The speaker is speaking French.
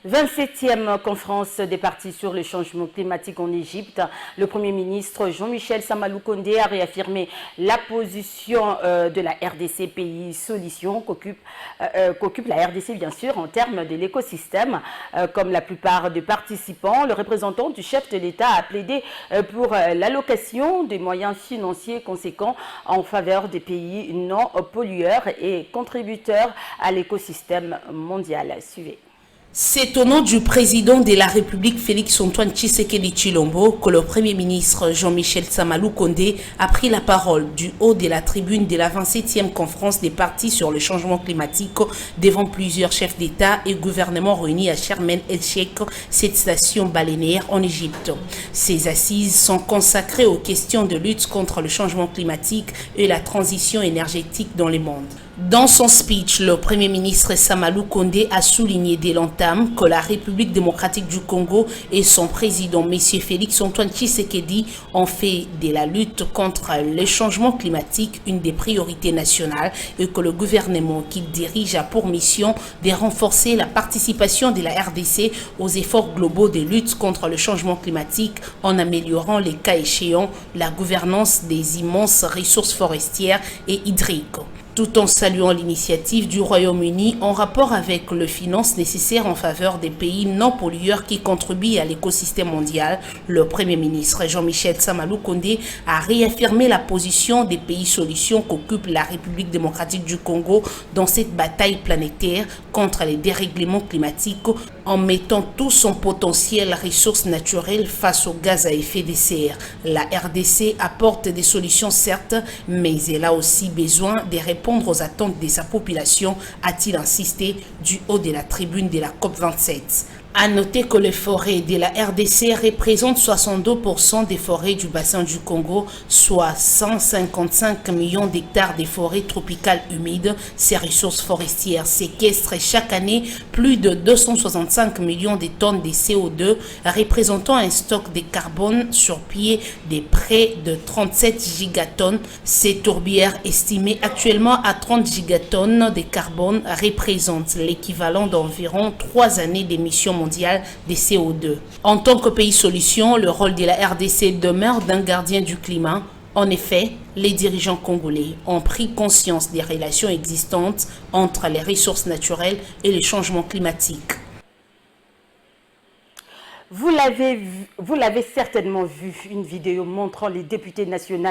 27e conférence des partis sur le changement climatique en Égypte. Le Premier ministre Jean-Michel Sama Lukonde a réaffirmé la position de la RDC Pays Solutions qu'occupe la RDC bien sûr en termes de l'écosystème. Comme la plupart des participants, le représentant du chef de l'État a plaidé pour l'allocation des moyens financiers conséquents en faveur des pays non pollueurs et contributeurs à l'écosystème mondial. Suivez. C'est au nom du président de la République Félix-Antoine Tshisekedi Tshilombo que le Premier ministre Jean-Michel Sama Lukonde a pris la parole du haut de la tribune de la 27e conférence des partis sur le changement climatique devant plusieurs chefs d'État et gouvernements réunis à Sharm el-Sheikh, cette station balnéaire en Égypte. Ces assises sont consacrées aux questions de lutte contre le changement climatique et la transition énergétique dans le monde. Dans son speech, le Premier ministre Sama Lukonde a souligné dès l'entame que la République démocratique du Congo et son président, M. Félix-Antoine Tshisekedi, ont fait de la lutte contre le changement climatique une des priorités nationales et que le gouvernement qu'il dirige a pour mission de renforcer la participation de la RDC aux efforts globaux de lutte contre le changement climatique en améliorant les cas échéants la gouvernance des immenses ressources forestières et hydriques. Tout en saluant l'initiative du Royaume-Uni en rapport avec les finances nécessaires en faveur des pays non pollueurs qui contribuent à l'écosystème mondial, le Premier ministre Jean-Michel Sama Lukonde a réaffirmé la position des pays solutions qu'occupe la République démocratique du Congo dans cette bataille planétaire contre les dérèglements climatiques en mettant tout son potentiel ressources naturelles face aux gaz à effet de serre. La RDC apporte des solutions certes, mais elle a aussi besoin de répondre aux attentes de sa population, a-t-il insisté du haut de la tribune de la COP27. À noter que les forêts de la RDC représentent 62% des forêts du bassin du Congo, soit 155 millions d'hectares de forêts tropicales humides. Ces ressources forestières séquestrent chaque année plus de 265 millions de tonnes de CO2, représentant un stock de carbone sur pied de près de 37 gigatonnes. Ces tourbières estimées actuellement à 30 gigatonnes de carbone représentent l'équivalent d'environ 3 années d'émissions mondiale des CO2. En tant que pays solution, le rôle de la RDC demeure d'un gardien du climat. En effet, les dirigeants congolais ont pris conscience des relations existantes entre les ressources naturelles et les changements climatiques. Vous l'avez certainement vu, une vidéo montrant les députés nationaux